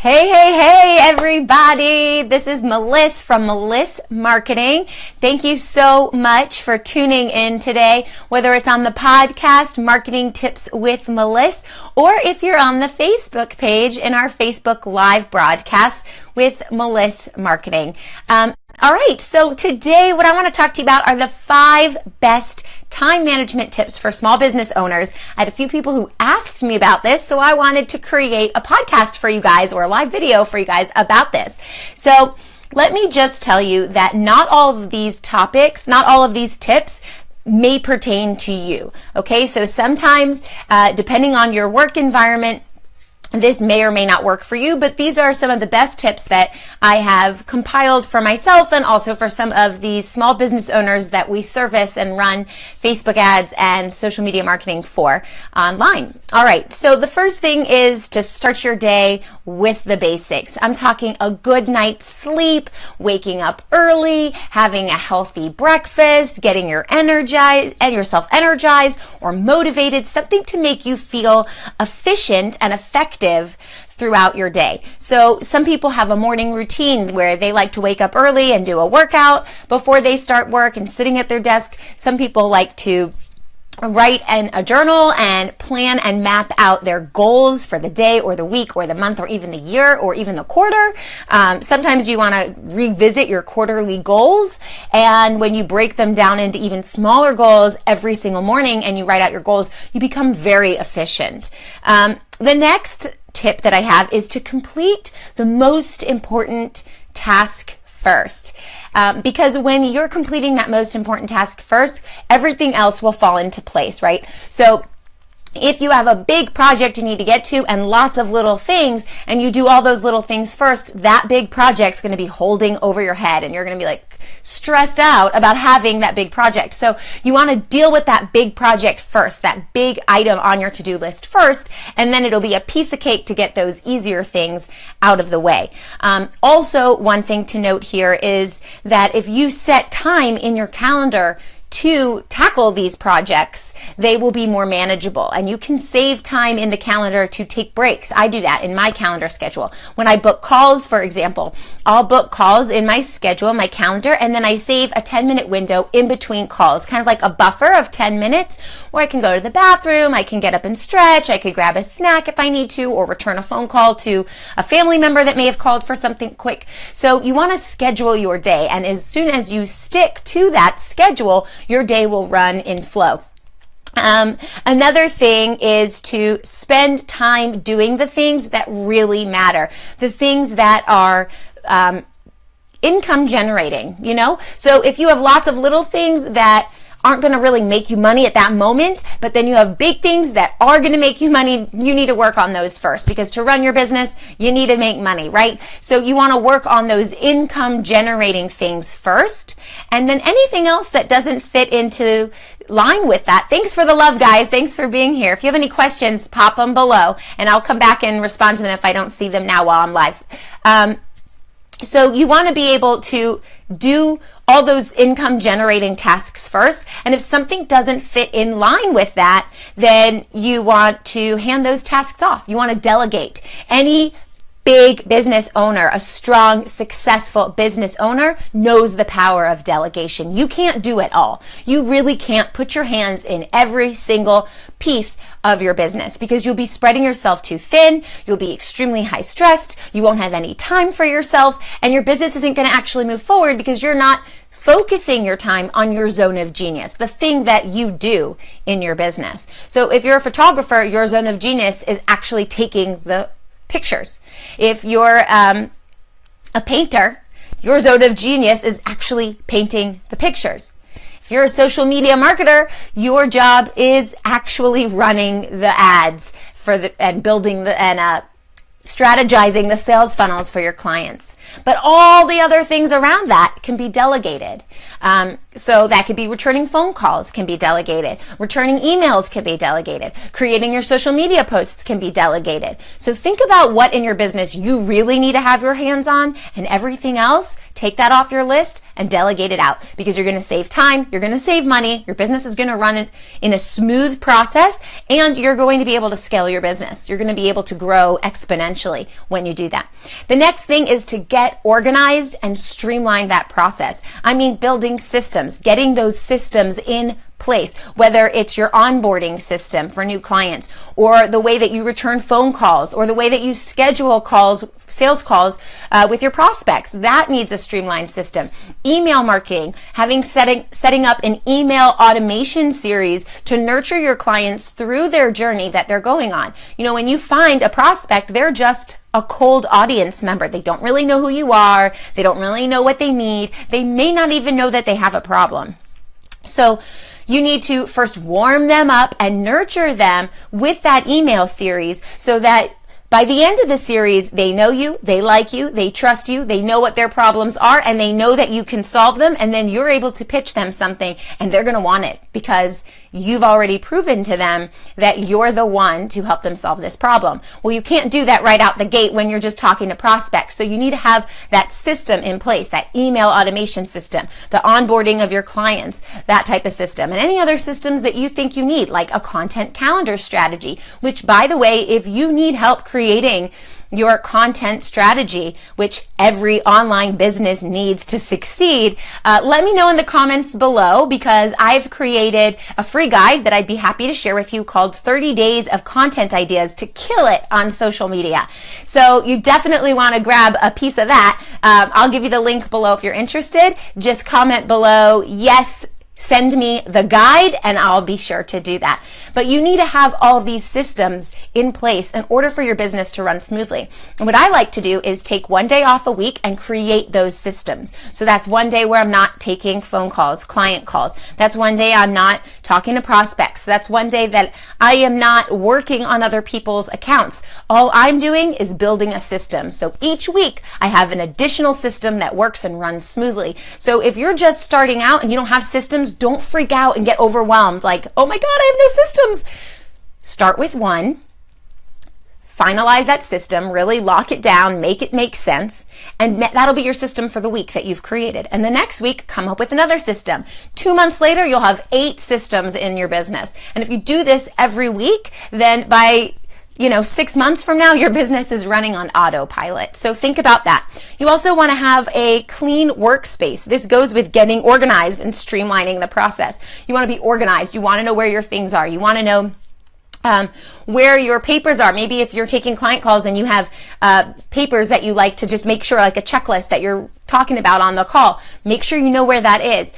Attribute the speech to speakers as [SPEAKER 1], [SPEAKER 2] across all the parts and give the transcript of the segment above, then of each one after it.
[SPEAKER 1] Hey, everybody. This is Meliss from Meliss Marketing. Thank you so much for tuning in today, whether it's on the podcast, Marketing Tips with Meliss, or if you're on the Facebook page in our Facebook Live broadcast with Meliss Marketing. All right, so today what I want to talk to you about are the 5 best time management tips for small business owners. I had a few people who asked me about this, so I wanted to create a podcast for you guys or a live video for you guys about this. So let me just tell you that not all of these topics, not all of these tips may pertain to you. Okay, so sometimes depending on your work environment, this may or may not work for you, but these are some of the best tips that I have compiled for myself and also for some of these small business owners that we service and run Facebook ads and social media marketing for online. All right, so the first thing is to start your day with the basics. I'm talking a good night's sleep, waking up early, having a healthy breakfast, getting yourself energized or motivated, something to make you feel efficient and effective throughout your day. So some people have a morning routine where they like to wake up early and do a workout before they start work and sitting at their desk. Some people like to write in a journal and plan and map out their goals for the day or the week or the month or even the year or even the quarter. Sometimes you want to revisit your quarterly goals, and when you break them down into even smaller goals every single morning and you write out your goals, you become very efficient. The next tip that I have is to complete the most important task first. Because when you're completing that most important task first, everything else will fall into place, right? So if you have a big project you need to get to and lots of little things, and you do all those little things first, that big project's going to be holding over your head and you're going to be like stressed out about having that big project. So you want to deal with that big project first, that big item on your to-do list first, and then it'll be a piece of cake to get those easier things out of the way. Also, one thing to note here is that if you set time in your calendar to tackle these projects, they will be more manageable, and you can save time in the calendar to take breaks. I do that in my calendar schedule. When I book calls, for example, I'll book calls in my schedule, my calendar, and then I save a 10-minute window in between calls, kind of like a buffer of 10 minutes where I can go to the bathroom, I can get up and stretch, I could grab a snack if I need to, or return a phone call to a family member that may have called for something quick. So you want to schedule your day, and as soon as you stick to that schedule, your day will run in flow. Another thing is to spend time doing the things that really matter, the things that are income generating, you know? So if you have lots of little things that aren't going to really make you money at that moment, but then you have big things that are going to make you money, you need to work on those first, because to run your business, you need to make money, right? So you want to work on those income generating things first, and then anything else that doesn't fit into line with that. Thanks for the love, guys. Thanks for being here. If you have any questions, pop them below, and I'll come back and respond to them if I don't see them now while I'm live. So you want to be able to do all those income generating tasks first. And if something doesn't fit in line with that, then you want to hand those tasks off. You want to delegate. Any big business owner, a strong, successful business owner, knows the power of delegation. You can't do it all. You really can't put your hands in every single piece of your business, because you'll be spreading yourself too thin, you'll be extremely high stressed, you won't have any time for yourself, and your business isn't going to actually move forward because you're not focusing your time on your zone of genius, the thing that you do in your business. So if you're a photographer, your zone of genius is actually taking the pictures. If you're a painter, your zone of genius is actually painting the pictures. If you're a social media marketer, your job is actually running the ads and building and strategizing the sales funnels for your clients. But all the other things around that can be delegated. So that could be returning phone calls can be delegated. Returning emails can be delegated. Creating your social media posts can be delegated. So think about what in your business you really need to have your hands on, and everything else take that off your list and delegate it out, because you're going to save time, you're going to save money, your business is going to run in a smooth process, and you're going to be able to scale your business. You're going to be able to grow exponentially when you do that. The next thing is to get organized and streamline that process. I mean, building systems, getting those systems in place, whether it's your onboarding system for new clients, or the way that you return phone calls, or the way that you schedule calls, sales calls with your prospects. That needs a streamlined system. Email marketing, setting up an email automation series to nurture your clients through their journey that they're going on. You know, when you find a prospect, they're just a cold audience member. They don't really know who you are. They don't really know what they need. They may not even know that they have a problem. So you need to first warm them up and nurture them with that email series, so that by the end of the series, they know you, they like you, they trust you, they know what their problems are, and they know that you can solve them, and then you're able to pitch them something, and they're going to want it because you've already proven to them that you're the one to help them solve this problem. Well, you can't do that right out the gate when you're just talking to prospects. So you need to have that system in place, that email automation system, the onboarding of your clients, that type of system, and any other systems that you think you need, like a content calendar strategy, which, by the way, if you need help creating your content strategy, which every online business needs to succeed, let me know in the comments below, because I've created a free guide that I'd be happy to share with you called 30 Days of Content Ideas to Kill It on Social Media. So you definitely want to grab a piece of that. I'll give you the link below if you're interested. Just comment below, yes, send me the guide, and I'll be sure to do that. But you need to have all of these systems in place in order for your business to run smoothly. And what I like to do is take one day off a week and create those systems. So that's one day where I'm not taking phone calls, client calls. That's one day I'm not talking to prospects. That's one day that I am not working on other people's accounts. All I'm doing is building a system. So each week I have an additional system that works and runs smoothly. So if you're just starting out and you don't have systems, don't freak out and get overwhelmed like, oh my God, I have no systems. Start with one, finalize that system, really lock it down, make it make sense, and that'll be your system for the week that you've created. And the next week, come up with another system. 2 months later, you'll have 8 systems in your business. And if you do this every week, then by 6 months from now, your business is running on autopilot. So think about that. You also want to have a clean workspace. This goes with getting organized and streamlining the process. You want to be organized. You want to know where your things are. You want to know where your papers are. Maybe if you're taking client calls and you have papers that you like to just make sure, like a checklist that you're talking about on the call, make sure you know where that is.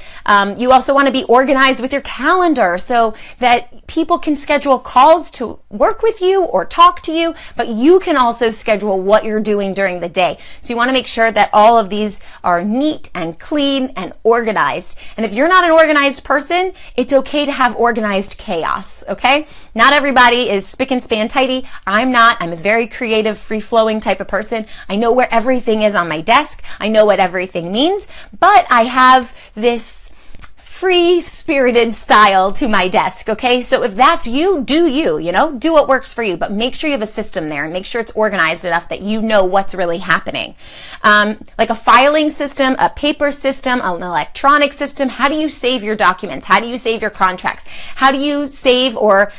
[SPEAKER 1] You also want to be organized with your calendar so that people can schedule calls to work with you or talk to you, but you can also schedule what you're doing during the day. So you want to make sure that all of these are neat and clean and organized. And if you're not an organized person, it's okay to have organized chaos, okay? Not everybody is spick and span tidy. I'm not. I'm a very creative, free-flowing type of person. I know where everything is on my desk. I know what everything means, but I have this free-spirited style to my desk, okay? So if that's you, do what works for you, but make sure you have a system there and make sure it's organized enough that you know what's really happening. Like a filing system, a paper system, an electronic system. How do you save your documents? How do you save your contracts? How do you save or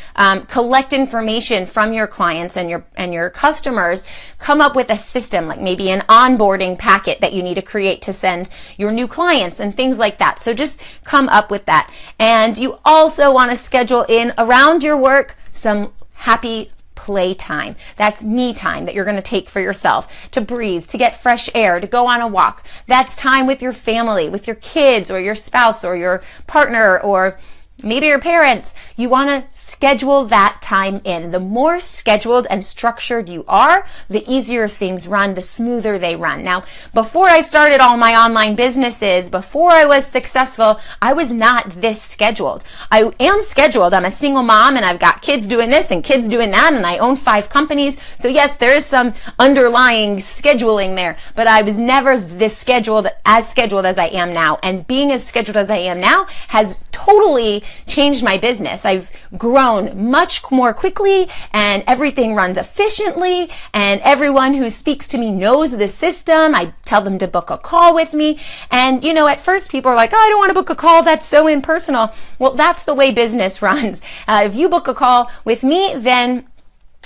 [SPEAKER 1] collect information from your clients and your customers? Come up with a system, like maybe an onboarding packet that you need to create to send your new clients and things like that. So just come up with that. And you also want to schedule in around your work some happy playtime. That's me time that you're going to take for yourself, to breathe, to get fresh air, to go on a walk. That's time with your family, with your kids or your spouse or your partner or maybe your parents. You want to schedule that time in. The more scheduled and structured you are, the easier things run, the smoother they run. Now, before I started all my online businesses, before I was successful, I was not this scheduled. I am scheduled. I'm a single mom and I've got kids doing this and kids doing that, and I own 5 companies. So yes, there is some underlying scheduling there, but I was never this scheduled as I am now. And being as scheduled as I am now has totally changed my business. I've grown much more quickly, and everything runs efficiently, and everyone who speaks to me knows the system. I tell them to book a call with me. And, at first people are like, oh, I don't want to book a call. That's so impersonal. Well, that's the way business runs. If you book a call with me, then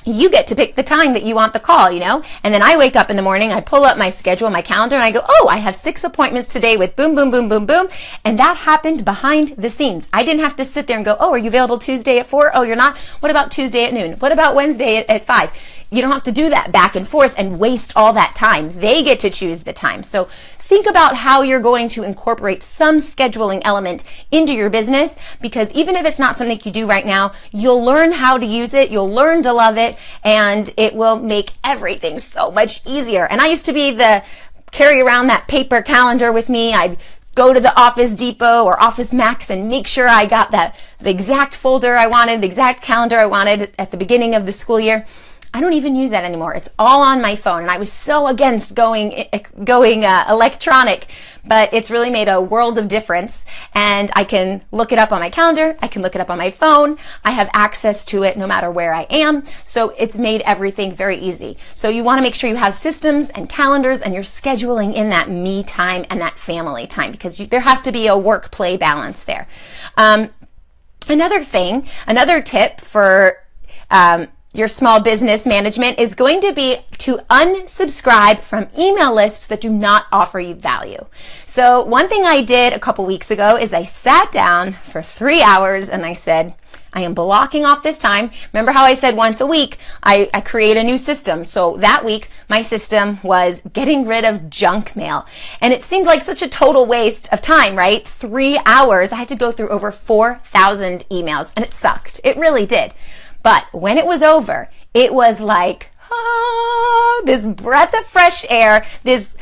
[SPEAKER 1] you get to pick the time that you want the call, and then I wake up in the morning, I pull up my schedule, my calendar, and I go, oh, I have 6 appointments today with boom, boom, boom, boom, boom. And that happened behind the scenes. I didn't have to sit there and go, oh, are you available Tuesday at 4? Oh, you're not? What about Tuesday at noon? What about Wednesday at 5? You don't have to do that back and forth and waste all that time. They get to choose the time. So think about how you're going to incorporate some scheduling element into your business, because even if it's not something you do right now, you'll learn how to use it, you'll learn to love it, and it will make everything so much easier. And I used to carry around that paper calendar with me. I'd go to the Office Depot or Office Max and make sure I got the exact folder I wanted, the exact calendar I wanted at the beginning of the school year. I don't even use that anymore. It's all on my phone, and I was so against going electronic, but it's really made a world of difference, and I can look it up on my calendar, I can look it up on my phone, I have access to it no matter where I am, so it's made everything very easy. So you want to make sure you have systems and calendars, and you're scheduling in that me time and that family time, because there has to be a work-play balance there. Another tip for your small business management is going to be to unsubscribe from email lists that do not offer you value. So one thing I did a couple weeks ago is I sat down for 3 hours and I said, I am blocking off this time. Remember how I said once a week, I create a new system. So that week, my system was getting rid of junk mail. And it seemed like such a total waste of time, right? 3 hours. I had to go through over 4,000 emails, and it sucked. It really did. But when it was over, it was like, this breath of fresh air, this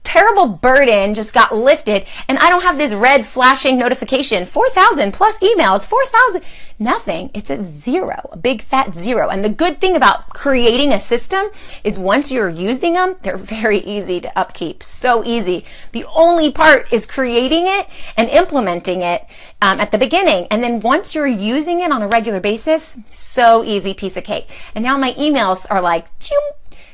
[SPEAKER 1] terrible burden just got lifted, and I don't have this red flashing notification, 4,000 plus emails, 4,000, nothing. It's at 0, a big fat 0. And the good thing about creating a system is once you're using them, they're very easy to upkeep, so easy. The only part is creating it and implementing it at the beginning. And then once you're using it on a regular basis, so easy, piece of cake. And now my emails are like, choom.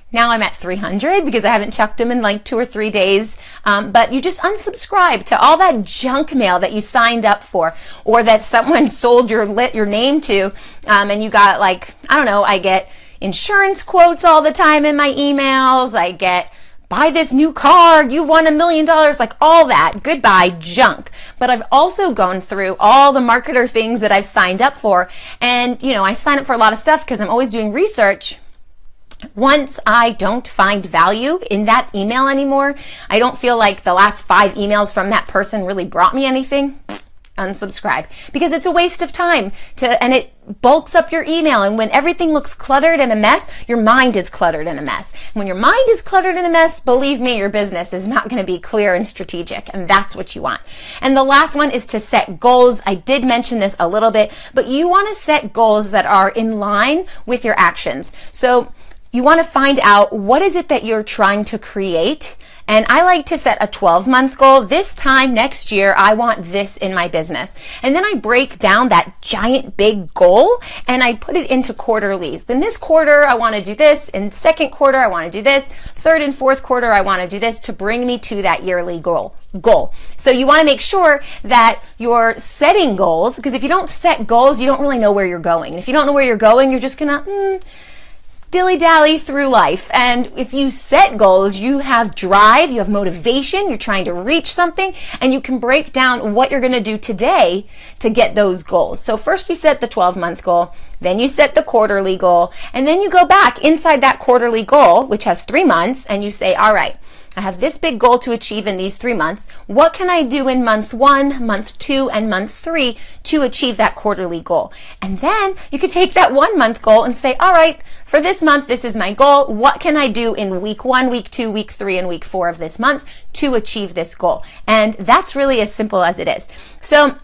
[SPEAKER 1] Now I'm at 300 because I haven't checked them in like 2 or 3 days. But you just unsubscribe to all that junk mail that you signed up for, or that someone sold your name to, and you got I get insurance quotes all the time in my emails. I get, buy this new car, you've won $1 million, like all that. Goodbye, junk. But I've also gone through all the marketer things that I've signed up for. And, I sign up for a lot of stuff because I'm always doing research. Once I don't find value in that email anymore, I don't feel like the last 5 emails from that person really brought me anything, unsubscribe, because it's a waste of time and it bulks up your email. And when everything looks cluttered and a mess, your mind is cluttered and a mess. When your mind is cluttered and a mess, believe me, your business is not going to be clear and strategic, and that's what you want. And the last one is to set goals. I did mention this a little bit, but you want to set goals that are in line with your actions. So you want to find out what is it that you're trying to create. And I like to set a 12-month goal. This time next year, I want this in my business. And then I break down that giant big goal and I put it into quarterlies. Then this quarter, I want to do this. In the second quarter, I want to do this. Third and fourth quarter, I want to do this to bring me to that yearly goal. So you want to make sure that you're setting goals, because if you don't set goals, you don't really know where you're going. And if you don't know where you're going, you're just going to dilly-dally through life. And if you set goals, you have drive, you have motivation, you're trying to reach something, and you can break down what you're going to do today to get those goals. So first you set the 12-month goal, then you set the quarterly goal, and then you go back inside that quarterly goal, which has 3 months, and you say, all right, I have this big goal to achieve in these 3 months. What can I do in month 1, month 2, and month 3 to achieve that quarterly goal? And then you could take that 1 month goal and say, all right, for this month, this is my goal. What can I do in week 1, week 2, week 3, and week 4 of this month to achieve this goal? And that's really as simple as it is. So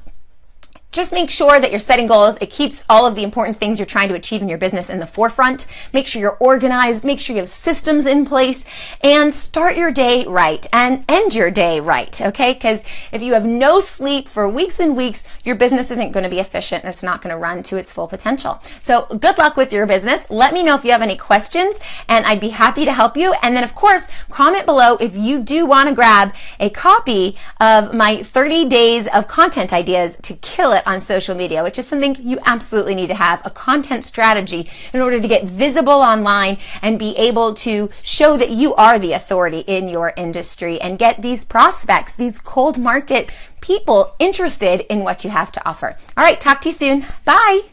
[SPEAKER 1] just make sure that you're setting goals. It keeps all of the important things you're trying to achieve in your business in the forefront. Make sure you're organized, make sure you have systems in place, and start your day right and end your day right, okay? Because if you have no sleep for weeks and weeks, your business isn't going to be efficient and it's not going to run to its full potential. So good luck with your business. Let me know if you have any questions and I'd be happy to help you. And then of course, comment below if you do want to grab a copy of my 30 days of content ideas to kill it on social media, which is something you absolutely need to have, a content strategy in order to get visible online and be able to show that you are the authority in your industry and get these prospects, these cold market people interested in what you have to offer. All right, talk to you soon. Bye.